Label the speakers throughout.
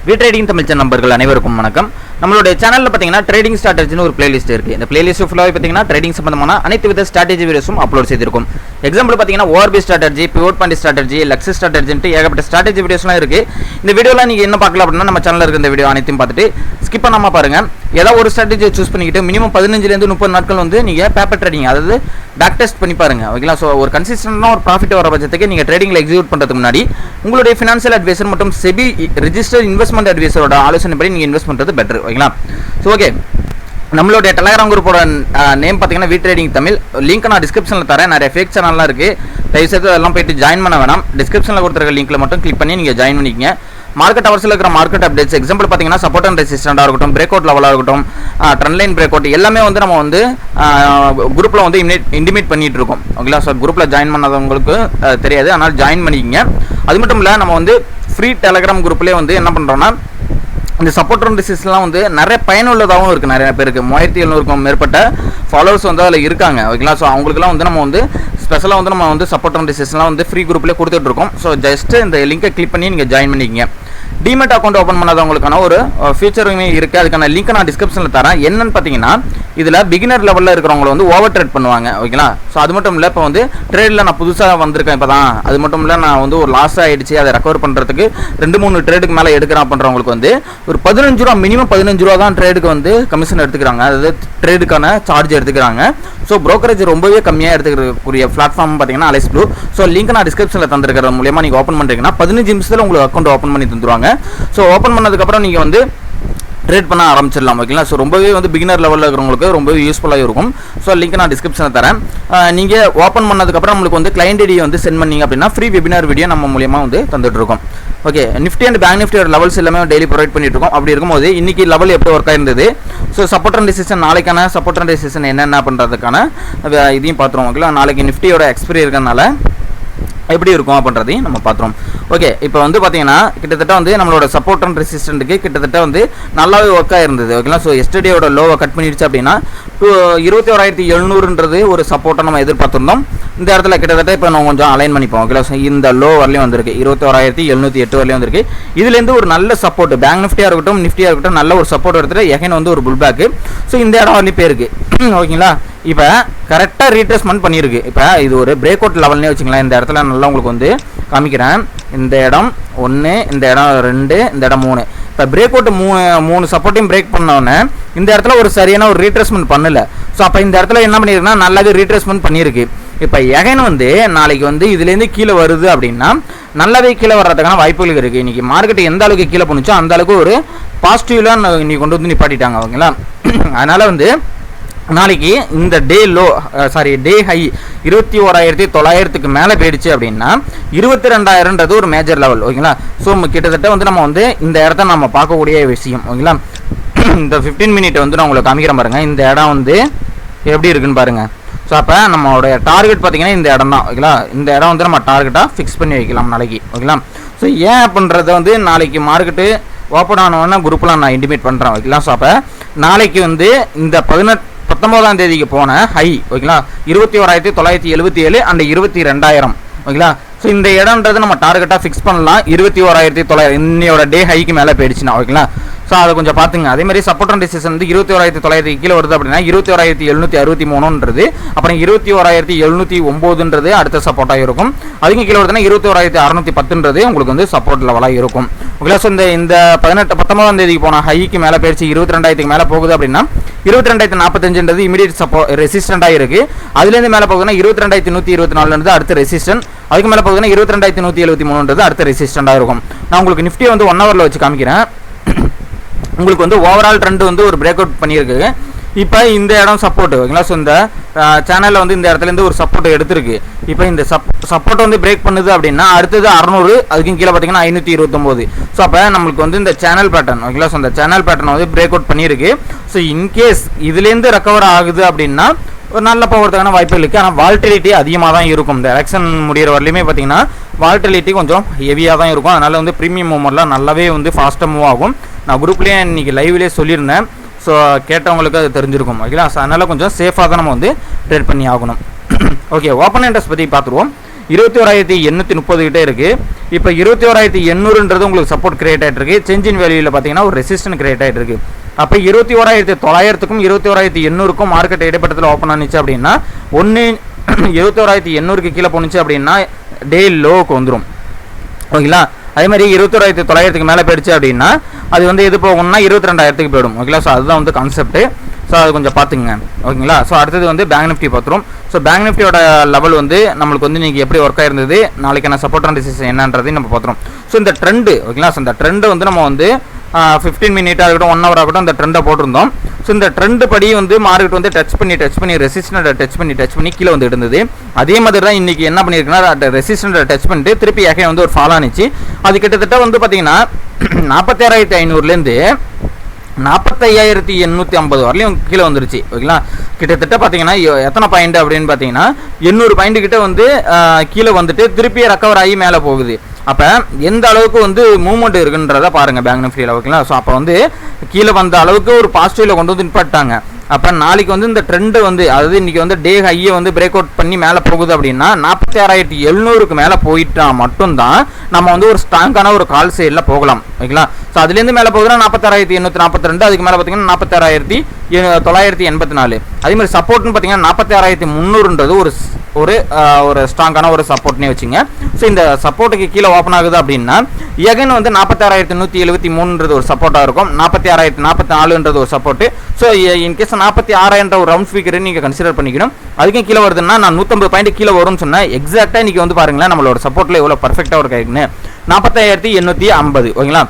Speaker 1: Trading Tamil channel நண்பர்கள் அனைவருக்கும் வணக்கம். நம்மளுடைய சேனல்ல பாத்தீங்கன்னா ட்ரேடிங் ஸ்ட்ராட்டஜின்னு ஒரு பிளேலிஸ்ட் இருக்கு. இந்த பிளேலிஸ்ட் ஃபுல்லாவே பாத்தீங்கன்னா ட்ரேடிங் சம்பந்தமான அனைத்து வித ஸ்ட்ராட்டஜி வீடியோஸும் அப்லோட் செய்திருக்கும். எக்ஸாம்பிள் பாத்தீங்கன்னா ORB strategy, pivot point strategy, லக்ஸ் ஸ்ட்ராட்டஜின்ட்டு ஏகப்பட்ட ஸ்ட்ராட்டஜி வீடியோஸ்லாம் இருக்கு. இந்த வீடியோலாம் நீங்க என்ன பார்க்கலாம் அப்படின்னா நம்ம சேனல்ல இருக்க இந்த வீடியோ அனைத்தையும் பார்த்துட்டு ஸ்கிப் பண்ணாம பாருங்க. ஏதாவது ஒரு ஸ்ட்ராட்டஜியை சூஸ் பண்ணிக்கிட்டு மினிமம் 15 ல இருந்து 30 நாட்கள் வந்து நீங்க பேப்பர் ட்ரேடிங், அதாவது பேக் டெஸ்ட் பண்ணி பாருங்க. ஓகேங்களா? ஸோ ஒரு கன்சிஸ்டன்டான ஒரு ப்ராஃபிட் வர பட்சத்துக்கு நீங்க ட்ரேடிங்ல எக்ஸிக்யூட் பண்றதுக்கு முன்னாடி உங்களுடைய ஃபினான்ஷியல் அட்வைசர் மற்றும் செபி ரிஜிஸ்டர்ட் இன்வெஸ்ட்மெண்ட் அட்வைசரோட ஆலோசனைப்படி நீங்க இன்வெஸ்ட் பண்றது பெட்டர். ஓகேங்களா? ஸோ ஓகே, நம்மளுடைய டெலகிராம் குரூப்போட நேம் பார்த்தீங்கன்னா ட்ரேடிங் தமிழ். லிங்க் நான் டிஸ்கிரிப்ஷனில் தரேன். நிறைய ஃபேக் சேனல்லாம் இருக்கு, தயவுசெய்து அதெல்லாம் போயிட்டு ஜாயின் பண்ண வேணாம். டிஸ்கிரிப்ஷனில் கொடுத்துருக்க லிங்க்ல மட்டும் கிளிக் பண்ணி நீங்கள் ஜாயின் பண்ணிக்கங்க. மார்க்கெட் அவர்ஸில் இருக்கிற மார்க்கெட் அப்டேட்ஸ், எக்ஸாம்பிள் பார்த்தீங்கன்னா சப்போர்ட் அண்ட் ரெசிஸ்டண்டாக இருக்கட்டும், பிரேக் அவுட் லெவலாக இருக்கட்டும், ட்ரெண்ட் லைன் பிரேக் அவுட் எல்லாமே வந்து நம்ம வந்து குரூப்பில் வந்து இன்டிமேட் பண்ணிட்டு இருக்கோம். ஓகேங்களா? ஸோ குரூப்பில் ஜாயின் பண்ணாதவங்களுக்கு தெரியாது, அதனால் ஜாயின் பண்ணிக்கங்க. அது மட்டும் இல்லை, நம்ம வந்து ஃப்ரீ டெலகிராம் குரூப்லேயே வந்து என்ன பண்ணுறோம்னா இந்த சப்போர்ட் அண்ட் ரெசிஸ்டன்ஸ்லாம் வந்து நிறைய பயனுள்ளதாகவும் இருக்குது. நிறைய பேருக்கு 3700க்கும் மேற்பட்ட ஃபாலோவர்ஸ் வந்து அதில் இருக்காங்க. ஓகேங்களா? ஸோ அவங்களுக்குலாம் வந்து நம்ம வந்து ஸ்பெஷலாக வந்து நம்ம வந்து சப்போர்ட் அண்ட் ரெசிஸ்டன்ஸ்லாம் வந்து ஃப்ரீ குரூப்லேயே கொடுத்துட்ருக்கோம். ஸோ ஜஸ்ட் இந்த லிங்கை கிளிக் பண்ணி நீங்கள் ஜாயின் பண்ணிக்கங்க. டிமெட் அக்கௌண்ட் ஓப்பன் பண்ணாதவங்களுக்கான ஒரு ஃபியூச்சருமே இருக்குது. அதுக்கான லிங்க் நான் டிஸ்கிரிப்ஷனில் தரேன். என்னன்னு பார்த்தீங்கன்னா இதில் பிகினர் லெவலில் இருக்கிறவங்க வந்து ஓவர் ட்ரேட் பண்ணுவாங்க. ஓகேங்களா? ஸோ அது மட்டும் இல்லை, இப்போ வந்து ட்ரேடில் நான் புதுசாக வந்திருக்கேன் இப்போ தான், அது மட்டும் இல்லை நான் வந்து ஒரு லாஸ் ஆகிடுச்சு, அதை ரெக்கவர் பண்ணுறதுக்கு 2-3 ட்ரேடுக்கு மேலே எடுக்கிறேன் பண்ணுறவங்களுக்கு வந்து ஒரு 15 ரூபா, மினிமம் 15 ரூபா தான் ட்ரேடுக்கு வந்து கமிஷன் எடுத்துக்கிறாங்க, அதாவது ட்ரேடுக்கான சார்ஜ் எடுத்துக்கிறாங்க. ஸோ ப்ரோக்கரேஜ் ரொம்பவே கம்மியாக எடுத்துக்கக்கூடிய பிளாட்ஃபார்ம் பார்த்தீங்கன்னா அலைஸ் ப்ளூ. ஸோ லிங்க் நான் டிஸ்கிரிப்ஷனில் தந்திருக்கிறது மூலியமாக நீங்கள் ஓப்பன் பண்ணுறீங்கன்னா 15 நிமிஷத்தில் உங்களுக்கு அக்கௌண்ட் ஓப்பன் பண்ணி தந்துருவாங்க. ஸோ ஓப்பன் பண்ணதுக்கப்புறம் நீங்கள் வந்து ட்ரேட் பண்ண ஆரம்பிச்சிடலாம். ஓகேங்களா? ஸோ ரொம்பவே வந்து பிகினர் லெவலில் இருக்கிறவங்களுக்கு ரொம்பவே யூஸ்ஃபுல்லாக இருக்கும். ஸோ லிங்க் நான் டிஸ்கிரிப்ஷனில் தரேன். நீங்கள் ஓப்பன் பண்ணதுக்கப்புறம் நம்மளுக்கு வந்து கிளைண்ட் ஐடியை வந்து சென்ட் பண்ணிங்க அப்படின்னா ஃப்ரீ வெபினார் வீடியோ நம்ம மூலியமாக வந்து தந்துட்டு இருக்கோம். ஓகே, நிஃப்டி அண்ட் பேங்க் நிஃப்டியோட லெவல்ஸ் எல்லாமே டெய்லி ப்ரொவைட் பண்ணிட்டு இருக்கோம். அப்படி இருக்கும்போது இன்னைக்கு லெவல் எப்படி ஒர்க் ஆயிருந்தது, ஸோ சப்போர்ட் அண்ட் ரெசிஸ்டன்ஸ், நாளைக்கான சப்போர்ட் அண்ட் ரெசிஸ்டன்ஸ் என்னென்ன பண்ணுறதுக்கான இதையும் பார்த்துருவோம். ஓகேங்களா? நாளைக்கு நிஃப்டியோட எக்ஸ்பைரி இருக்கிறதுனால எப்படி இருக்கும் அப்படின்றதையும் நம்ம பார்த்துறோம். ஓகே, இப்போ வந்து பார்த்தீங்கன்னா கிட்டத்தட்ட வந்து நம்மளோட சப்போர்ட் அண்ட் ரெசிஸ்டன்ட்டுக்கு கிட்டத்தட்ட வந்து நல்லாவே ஒர்க் ஆயிருந்தது. ஓகேங்களா? ஸோ எஸ்டர்டேயோட லோவை கட் பண்ணிடுச்சு அப்படின்னா 21,700ன்றது ஒரு சப்போர்ட்டை நம்ம எதிர்பார்த்துருந்தோம். இந்த இடத்துல கிட்டத்தட்ட இப்போ நம்ம கொஞ்சம் அலைன் பண்ணிப்போம். ஓகேங்களா? ஸோ இந்த லோ வரலையும் வந்திருக்கு, 21,708 வரலையும் வந்திருக்கு. இதுலேருந்து ஒரு நல்ல சப்போர்ட் பேங்க் நிஃப்டியாக இருக்கட்டும், நிஃப்டியாக இருக்கட்டும், நல்ல ஒரு சப்போர்ட் எடுத்துட்டு எகைன் வந்து ஒரு புல் பேக்கு. ஸோ இந்த இடம் வந்து பேருக்கு ஓகேங்களா? இப்போ கரெக்டாக ரீட்ரேஸ்மெண்ட் பண்ணியிருக்கு. இப்போ இது ஒரு பிரேக் அவுட் லெவல்னே வச்சுக்கலாம். இந்த இடத்துல நல்லா உங்களுக்கு வந்து காமிக்கிறேன். இந்த இடம் 1, இந்த இடம் 2, இந்த இடம் 3. இப்போ பிரேக் அவுட் மூணு சப்போர்ட்டையும் பிரேக் பண்ணோன்னே இந்த இடத்துல ஒரு சரியான ஒரு ரீட்ரேஸ்மெண்ட் பண்ணல. ஸோ அப்போ இந்த இடத்துல என்ன பண்ணியிருக்குன்னா நல்லாவே ரீட்ரேஸ்மெண்ட் பண்ணியிருக்கு. இப்போ எகைன் வந்து நாளைக்கு வந்து இதுலேருந்து கீழே வருது அப்படின்னா நல்லாவே கீழே வர்றதுக்கான வாய்ப்புகள் இருக்குது. இன்றைக்கி மார்க்கெட் எந்த அளவுக்கு கீழே போணுச்சோ அந்த அளவுக்கு ஒரு பாசிட்டிவ்லாம் இன்னைக்கு கொண்டு வந்து நிப்பாட்டிட்டாங்க. ஓகேங்களா? அதனால் வந்து நாளைக்கு இந்த டே ஹை 21,900க்கு மேலே போயிடுச்சு அப்படின்னா 22,000ன்றது ஒரு மேஜர் லெவல். ஓகேங்களா? ஸோ கிட்டத்தட்ட வந்து நம்ம வந்து இந்த இடத்த நம்ம பார்க்கக்கூடிய விஷயம். ஓகேங்களா? இந்த 15 மினிட் வந்து நான் உங்களுக்கு காமிக்கிறேன் பாருங்க. இந்த இடம் வந்து எப்படி இருக்குன்னு பாருங்க. ஸோ அப்போ நம்மளுடைய டார்கெட் பார்த்தீங்கன்னா இந்த இடம் தான். ஓகேங்களா? இந்த இடம் வந்து நம்ம டார்கெட்டாக ஃபிக்ஸ் பண்ணி வைக்கலாம் நாளைக்கு. ஓகேங்களா? ஸோ ஏன் அப்படின்றத வந்து நாளைக்கு மார்க்கெட்டு ஓப்பன் ஆனவொன்னே குரூப்பில் நான் இன்டிமேட் பண்ணுறேன். ஓகேங்களா? ஸோ அப்போ நாளைக்கு வந்து இந்த 19ஆம் தேதிக்கு போன ஹை, ஓகேங்களா, 21,977 அண்ட் 22,000. ஓகேங்களா? ஸோ இந்த இடம்ன்றது நம்ம டார்கெட்டாக ஃபிக்ஸ் பண்ணலாம். 21,900 இன்னையோட டே ஹைக்கு மேலே போயிடுச்சுன்னா. ஓகேங்களா? ஸோ அதை கொஞ்சம் பார்த்துங்க. அதே மாதிரி சப்போர்ட் அண்ட் ரெசிஸ்டன்ஸ் வந்து 21,900 கீழே வருது அப்படின்னா 21,763ன்றது, அப்புறம் 21,709ன்றது அடுத்த சப்போர்ட்டாக இருக்கும். அதுக்கு கீழே வருதுன்னா 21,610ன்றது உங்களுக்கு வந்து சப்போர்ட் லெவலாக இருக்கும். ஓகேங்களா? ஸோ இந்த 19ஆம் தேதிக்கு போன ஹைக்கு மேலே போயிடுச்சு, 22,000க்கு மேலே போகுது அப்படின்னா 22,045ன்றது இமீடியட் சப்போர்ட் ரெசிஸ்டண்டாக இருக்குது. அதுலேருந்து மேலே போகுதுன்னா 22,124ன்றது அடுத்த ரெசிஸ்டன்ட். அதுக்கு மேலே போகுதுன்னா 22,173ன்றது அடுத்த ரெசிஸ்டண்டாக இருக்கும். நான் உங்களுக்கு நிஃப்டியை வந்து 1 ஹவரில் வச்சு காமிக்கிறேன். உங்களுக்கு வந்து ஓவரால் ட்ரெண்ட் வந்து ஒரு பிரேக் அவுட் பண்ணியிருக்கு. இப்போ இந்த இடம் சப்போர்ட். ஓகேங்களா? ஸோ இந்த சேனலில் வந்து இந்த இடத்துலேருந்து ஒரு சப்போர்ட் எடுத்திருக்கு. இப்போ இந்த சப்போர்ட் வந்து பிரேக் பண்ணுது அப்படின்னா அடுத்தது 600, அதுக்கும் கீழே பார்த்தீங்கன்னா 529. ஸோ அப்போ நம்மளுக்கு வந்து இந்த சேனல் பேட்டர்ன். ஓகேங்களா? ஸோ இந்த சேனல் பேட்டர்ன் வந்து பிரேக் அவுட் பண்ணியிருக்கு. ஸோ இன்கேஸ் இதுலேருந்து ரெக்கவர் ஆகுது அப்படின்னா ஒரு நல்ல போகிறதுக்கான வாய்ப்பு இருக்குது. ஆனால் வால்டிலிட்டி அதிகமாக தான் இருக்கும். இந்த எலெக்ஷன் முடிகிற வரலையுமே பார்த்தீங்கன்னா வால்டிலிட்டி கொஞ்சம் ஹெவியாக தான் இருக்கும். அதனால் வந்து ப்ரீமியம் மூவ்மெண்ட்லாம் நல்லாவே வந்து ஃபாஸ்ட்டாக மூவ் ஆகும். நான் குரூப்லேயே இன்றைக்கி லைவ்லேயே சொல்லியிருந்தேன். ஸோ கேட்டவங்களுக்கு அது தெரிஞ்சிருக்கும். ஓகேங்களா? ஸோ அதனால் கொஞ்சம் சேஃபாக தான் நம்ம வந்து ட்ரேட் பண்ணி ஆகணும். ஓகே, ஓப்பன் இன்ட்ரெஸ்ட் பற்றி பார்த்துருவோம். 21,830 கிட்டே இருக்குது. இப்போ 21,800ன்றது உங்களுக்கு சப்போர்ட் கிரியேட் ஆகிட்டு இருக்கு. சேஞ்ச் இன் வேல்யூவில் பார்த்தீங்கன்னா ஒரு ரெசிஸ்டன்ட் கிரியேட் ஆகிட்டு இருக்கு. அப்போ 21,900க்கும் 21,800க்கும் மார்க்கெட் இடைப்பட்டத்தில் ஓப்பன் ஆனிச்சு அப்படின்னா 21,800க்கு கீழே போணுச்சு அப்படின்னா டே லோவுக்கு வந்துடும். ஓகேங்களா. அதே மாதிரி 21,900க்கு மேலே போயிடுச்சு அப்படின்னா அது வந்து எது போகணும்னா 22,000க்கு போயிடும். ஓகேங்களா. ஸோ அதுதான் வந்து கான்செப்ட். ஸோ அது கொஞ்சம் பார்த்துங்க. ஓகேங்களா. ஸோ அடுத்தது வந்து பேங்க் நிஃப்டி பார்த்துரும். ஸோ பேங்க் நிஃப்டியோட லெவல் வந்து நம்மளுக்கு வந்து நீங்கள் எப்படி ஒர்க் ஆயிருந்தது, நாளைக்கான சப்போர்ட் அண்ட் ரெசிஸ்டன்ஸ் என்னன்றதையும் நம்ம பார்த்துரும். ஸோ இந்த ட்ரெண்டு, ஓகேங்களா. ஸோ இந்த ட்ரெண்டு வந்து நம்ம வந்து 15 மினிட்டாக இருக்கட்டும் 1 ஹவர் ஆகட்டும் இந்த ட்ரெண்டை போட்டிருந்தோம். ஸோ இந்த ட்ரெண்டு படி வந்து மார்க்கெட் வந்து டச் பண்ணி ரெசிஸ்டன்ட்டை டச் பண்ணி கீழே வந்து இருந்தது. அதே மாதிரி தான் இன்றைக்கி என்ன பண்ணியிருக்குன்னா ரெசிஸ்டன்ட்டை டச் பண்ணிட்டு திருப்பி ஏகே வந்து ஒரு ஃபால் ஆனிச்சு. அது கிட்டத்தட்ட வந்து பார்த்தீங்கன்னா 46,500லேருந்து 45,850 வரலையும் கீழே வந்துருச்சு. ஓகேங்களா. கிட்டத்தட்ட பார்த்தீங்கன்னா எத்தனை பாயிண்ட் அப்படின்னு பார்த்தீங்கன்னா 800 பாயிண்ட் கிட்ட வந்து கீழே வந்துட்டு திருப்பி ரெக்கவர் ஆகி மேலே போகுது. அப்போ எந்த அளவுக்கு வந்து மூவ்மெண்ட் இருக்குன்றதை பாருங்கள் பேங்க் நிஃப்டியில். ஓகேங்களா. ஸோ அப்போ வந்து கீழே வந்த அளவுக்கு ஒரு பாசிட்டிவில் கொண்டு வந்து நிப்பாட்டாங்க. அப்போ நாளைக்கு வந்து இந்த ட்ரெண்டு வந்து அதாவது இன்றைக்கி வந்து டே ஹையை வந்து பிரேக் அவுட் பண்ணி மேலே போகுது அப்படின்னா 46,700க்கு மேலே போயிட்டா மட்டும்தான் நம்ம வந்து ஒரு ஸ்ட்ராங்கான ஒரு கால் சைடில் போகலாம். ஓகேங்களா. ஸோ அதுலேருந்து மேலே போகுதுன்னா 46,842, அதுக்கு மேலே பார்த்தீங்கன்னா 46,984. அதே மாதிரி சப்போர்ட்னு பார்த்தீங்கன்னா 46,300ன்றது ஒரு ஸ்ட்ராங்கான ஒரு சப்போர்ட்னே வச்சுங்க. ஸோ இந்த சப்போர்ட்டுக்கு கீழே ஓப்பன் ஆகுது அப்படின்னா எகன் வந்து 46,173ன்றது ஒரு சப்போர்ட்டாக இருக்கும். 46,044ன்றது ஒரு சப்போர்ட்டு. ஸோ இன்கேஸ் 46,000 ஒரு ரவுண்ட் ஃபிகரை நீங்கள் கன்சிடர் பண்ணிக்கணும். அதுக்கும் கீழே வருதுன்னா நான் 150 பாயிண்ட் கீழே வரும்னு சொன்னேன். எக்ஸாக்டாக இன்றைக்கி வந்து பாருங்களேன் நம்மளோட சப்போர்ட்டில் எவ்வளோ பர்ஃபெக்டாக ஒரு கைக்குன்னு 45,850. ஓகேங்களா.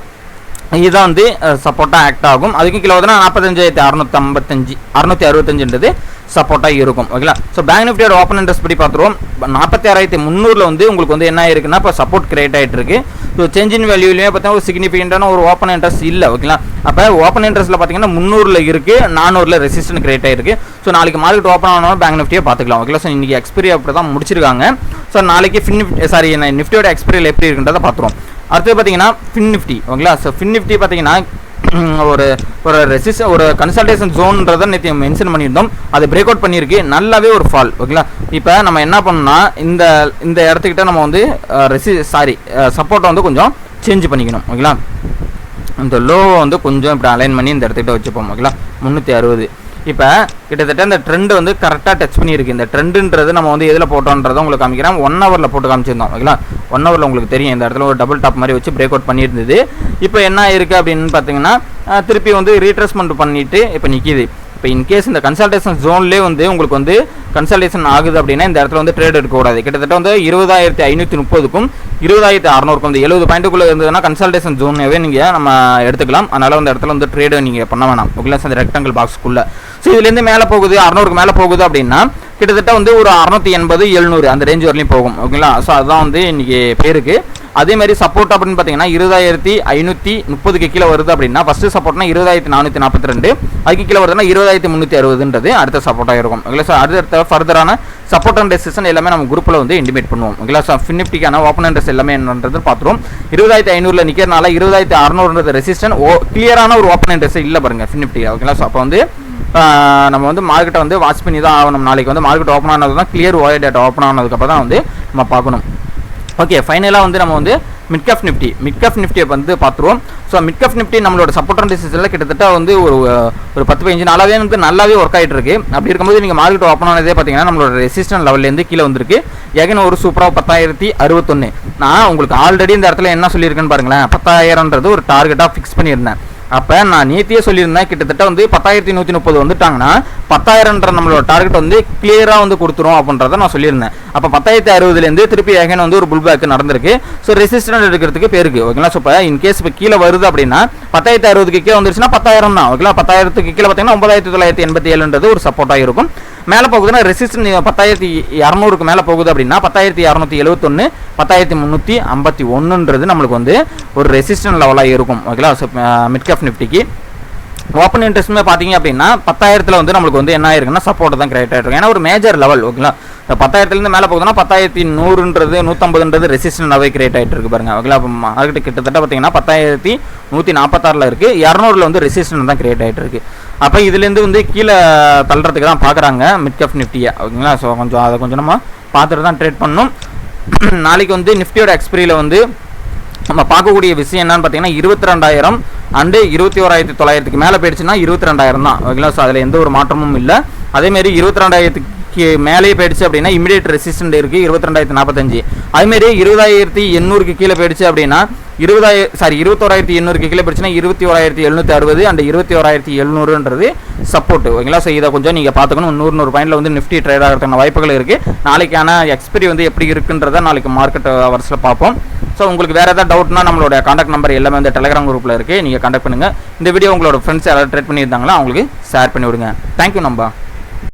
Speaker 1: இதுதான் வந்து சப்போர்ட்டாக ஆக்ட் ஆகும். அதுக்கும் கீழே வந்து 45,665ன்றது சப்போர்ட்டாக இருக்கும். ஓகேங்களா. ஸோ பேங்க் நிஃப்டியோட ஓப்பன் இன்ட்ரெஸ்ட் படி பார்த்துருவோம். 46,300 வந்து உங்களுக்கு வந்து என்ன இருக்குன்னா இப்போ சப்போர்ட் கிரியேட் ஆகிட்டு இருக்கு. ஸோ சேஞ்ச் இன் வேல்யூலேயே பார்த்தீங்கன்னா ஒரு சிக்னிஃபிகண்டான ஒரு ஓப்பன் இன்ட்ரெஸ்ட் இல்லை. ஓகேங்களா. அப்போ ஓப்பன் இன்ட்ரெஸ்ட்டில் பார்த்தீங்கன்னா 300 இருக்குது, 400 ரெசிஸ்டன்ட் கிரியேட் ஆகிருக்கு. ஸோ நாளைக்கு மார்க்கெட் ஓப்பன் ஆனாலும் பேங்க் நிஃப்டியை பார்த்துக்கலாம். ஓகேங்களா. ஸோ இன்றைக்கி எக்ஸ்பைரி அப்படி தான் முடிச்சிருக்காங்க. ஸோ நாளைக்கு நிஃப்டியோட எக்ஸ்பைரியில் எப்படி இருக்குன்றதை பார்த்துருவோம். அடுத்து பார்த்தீங்கன்னா ஃபின் நிஃப்டி. ஓகேங்களா. ஸோ ஃபின் நிஃப்டி பார்த்தீங்கன்னா ஒரு கன்சல்டேஷன் ஜோன்றதை நேற்று மென்ஷன் பண்ணியிருந்தோம். அதை பிரேக் அவுட் பண்ணியிருக்கு. நல்லாவே ஒரு ஃபால். ஓகேங்களா. இப்போ நம்ம என்ன பண்ணோம்னா இந்த இடத்துக்கிட்ட நம்ம வந்து சப்போர்ட்டை வந்து கொஞ்சம் சேஞ்ச் பண்ணிக்கணும். ஓகேங்களா. இந்த லோவை வந்து கொஞ்சம் இப்படி அலைன் பண்ணி இந்த இடத்துக்கிட்ட வச்சுப்போம். ஓகேங்களா. 360. இப்போ கிட்டத்தட்ட இந்த ட்ரெண்டு வந்து கரெக்டாக டச் பண்ணியிருக்கு. இந்த ட்ரெண்டுன்றது நம்ம வந்து எதில் போட்டோன்றதை உங்களுக்கு காமிக்கிறேன். 1 ஹவரில் போட்டு காமிச்சிருந்தோம். ஓகேங்களா. 1 ஹவரில் உங்களுக்கு தெரியும் இந்த இடத்துல ஒரு டபுள் டாப் மாதிரி வச்சு பிரேக் அவுட் பண்ணியிருந்தது. இப்போ என்ன இருக்குது அப்படின்னு பார்த்தீங்கன்னா திருப்பி வந்து ரீட்ரேஸ்மெண்ட் பண்ணிவிட்டு இப்போ நிற்கிது. இப்போ இன்கேஸ் இந்த கன்சல்டேஷன் ஜோன்லேயே வந்து உங்களுக்கு வந்து கன்சல்டேஷன் ஆகுது அப்படின்னா இந்த இடத்துல வந்து ட்ரேட் எடுக்கக்கூடாது. கிட்டத்தட்ட வந்து 20,530க்கும் 20,600க்கும் வந்து 70 பாயிண்ட்டுக்குள்ளே இருந்ததுன்னா கன்சல்டேஷன் ஜோனாகவே நீங்கள் நம்ம எடுத்துக்கலாம். அதனால் அந்த இடத்துல வந்து ட்ரேடு நீங்கள் பண்ண வேணாம். ஓகேங்களா. அந்த ரெக்டாங்கிள் பாக்ஸ்க்குள்ளே. ஸோ இதுலேருந்து மேலே போகுது 600க்கு மேலே போகுது அப்படின்னா கிட்டத்தட்ட வந்து ஒரு 680, 700 அந்த ரேஞ்ச் வரலையும் போகும். ஓகேங்களா. ஸோ அதுதான் வந்து இன்றைக்கி பேருக்கு. அதே மாதிரி சப்போர்ட் அப்படின்னு பார்த்தீங்கன்னா 20,530க்கு கீழே வருது அப்படின்னா ஃபஸ்ட்டு சப்போர்ட்னா 20,442, அதுக்கு கீழே வருதுன்னா 20,360ன்றது அடுத்த சப்போர்ட்டாக இருக்கும். ஓகேங்களா. ஸோ அடுத்த ஃபர்தரான சப்போர்ட் அண்ட் ரெசிஸ்டன்ஸ் எல்லாமே நம்ம குரூப்பில் வந்து இன்டிமேட் பண்ணுவோம். ஓகேங்களா. ஸோ ஃபின் நிஃப்டிக்கான ஓப்பன் இன்ட்ரெஸ்ட் எல்லாமே என்னன்றது பார்த்துருவோம். 20,500ல் நிற்கிறனால 20,600ன்றது ரெசிஸ்டன்ஸ் கிளியரான ஒரு ஓப்பன் இன்ட்ரெஸ்ட் இல்லை பாருங்கள் ஃபின் நிஃப்டி. ஓகேங்களா. ஸோ அப்போ வந்து நம்ம வந்து மார்க்கெட்டை வந்து வாட்ச் பண்ணி தான் ஆகணும். நாளைக்கு வந்து மார்க்கெட் ஓப்பன் ஆனது தான் கிளியர் ஓய டேட்டா ஓப்பன் ஆனதுக்கப்புறம் தான் வந்து நம்ம பார்க்கணும். ஓகே. ஃபைனலாக வந்து நம்ம வந்து மிட் கேப் நிஃப்டியை வந்து பார்த்துருவோம். ஸோ மிட் கேப் நிஃப்டி நம்மளோட சப்போர்ட் அண்ட் ரெசிஸ்டன்ஸ்ல கிட்டத்தட்ட வந்து ஒரு 10-15 நாளாவே வந்து நல்லாவே ஒர்க் ஆகிட்டு இருக்கு. அப்படி இருக்கும்போது நீங்கள் மார்க்கெட் ஓப்பன் ஆனதே பார்த்தீங்கன்னா நம்மளோட ரெசிஸ்டன்ஸ் லெவல்லேருந்து கீழே வந்திருக்கு. ஏகன் ஒரு சூப்பராக 10,061. நான் உங்களுக்கு ஆல்ரெடி இந்த இடத்துல என்ன சொல்லியிருக்கேன்னு பாருங்களேன். 10,000ன்றது ஒரு டார்கெட்டாக ஃபிக்ஸ் பண்ணியிருந்தேன். அப்போ நான் நேத்தியே சொல்லியிருந்தேன் கிட்டத்தட்ட வந்து 10,130 வந்துட்டாங்கன்னா 10,000ன்ற நம்மளோட டார்கெட் வந்து கிளியராக வந்து கொடுத்துரும் அப்படின்றத நான் சொல்லியிருந்தேன். அப்போ 10,060லேருந்து திருப்பி ஏகன் வந்து ஒரு புல் பேக் நடந்திருக்கு. ஸோ ரெசிஸ்டன்ட் எடுக்கிறதுக்கு பேருக்கு. ஓகேங்களா. ஸோ இப்போ இன்கேஸ் இப்போ கீழே வருது அப்படின்னா 10,060க்கு கீழே வந்துருச்சுன்னா 10,000 தான். ஓகேங்களா. 10,000க்கு கீழே பார்த்தீங்கன்னா 9,987ன்றது ஒரு சப்போர்ட்டாக இருக்கும். மேலே போகுதுன்னா ரெசிஸ்டன்ட் 10,200க்கு மேலே போகுது அப்படின்னா 10,271, 10,351ன்றது நம்மளுக்கு வந்து ஒரு ரெசிஸ்டன்ட் லெவலாக இருக்கும். ஓகேங்களா. ஸோ மிட் கேப் நிஃப்டிக்கு ஓப்பன் இன்ட்ரெஸ்ட்டுமே பார்த்தீங்க அப்படின்னா 10,000ல் வந்து நம்மளுக்கு வந்து என்ன ஆயிருக்குன்னா சப்போர்ட் தான் கிரியேட் ஆகிருக்கும். ஏன்னா ஒரு மேஜர் லெவல். ஓகேங்களா. 10,000லேருந்து மேலே போகுதுன்னா 10,100ன்றது 150ன்றது ரெசிஸ்டன்டாகவே கிரியேட் ஆகிட்டு இருக்கு பாருங்க. ஓகேங்களா. அப்போ மார்க்கெட் கிட்டத்தட்ட பார்த்தீங்கன்னா 10,146ல் இருக்குது. 200ல் வந்து ரெசிஸ்டன்ட் தான் கிரியேட் ஆகிட்டு இருக்கு. அப்போ இதுலேருந்து வந்து கீழே தள்ளுறதுக்கு தான் பார்க்குறாங்க மிட் கேப் நிஃப்டியை. ஓகேங்களா. ஸோ கொஞ்சம் அதை கொஞ்சம் நம்ம பார்த்துட்டு தான் ட்ரேட் பண்ணணும். நாளைக்கு வந்து நிஃப்டியோட எக்ஸ்பிரியில் வந்து நம்ம பார்க்கக்கூடிய விஷயம் என்னன்னு பார்த்தீங்கன்னா 22,000 அண்டு 21,900க்கு மேலே போயிடுச்சுன்னா 22,000 தான் ஓகேங்களா. ஸோ அதில் எந்த ஒரு மாற்றமும் இல்லை. அதேமாரி 22,000க்கு மேலேயே போயிடுச்சு அப்படின்னா இமிடியேட் ரெசிஸ்டன்ட் இருக்குது 22,045. அதுமாரி 20,800க்கு கீழே போயிடுச்சு அப்படின்னா 21,800க்கு கீழே போயிடுச்சுன்னா 21,760 அண்ட் 21,700ன்றது சப்போர்ட் ஓகேங்களா. ஸோ இதை கொஞ்சம் நீங்கள் பார்த்துக்கணும். 100 பாயிண்டில் வந்து நிஃப்டி ட்ரேட் ஆகிறதுக்கான வாய்ப்புகள் இருக்குது. நாளைக்கான எக்ஸ்பீரி வந்து எப்படி இருக்குன்றதை நாளைக்கு மார்க்கெட் ஹவர்ஸில் பார்ப்போம். ஸோ உங்களுக்கு வேறு ஏதாவது டவுட்னா நம்மளோட காண்டாக்ட் நம்பர் எல்லாமே வந்து டெலிகிராம் குரூப்பில் இருக்குது, நீங்கள் காண்டாக்ட் பண்ணுங்கள். இந்த வீடியோ உங்களோட ஃப்ரெண்ட்ஸ் யாராவது ட்ரேட் பண்ணியிருந்தாங்களோ அவங்களுக்கு ஷேர் பண்ணி விடுங்க. தேங்க்யூ நம்பா.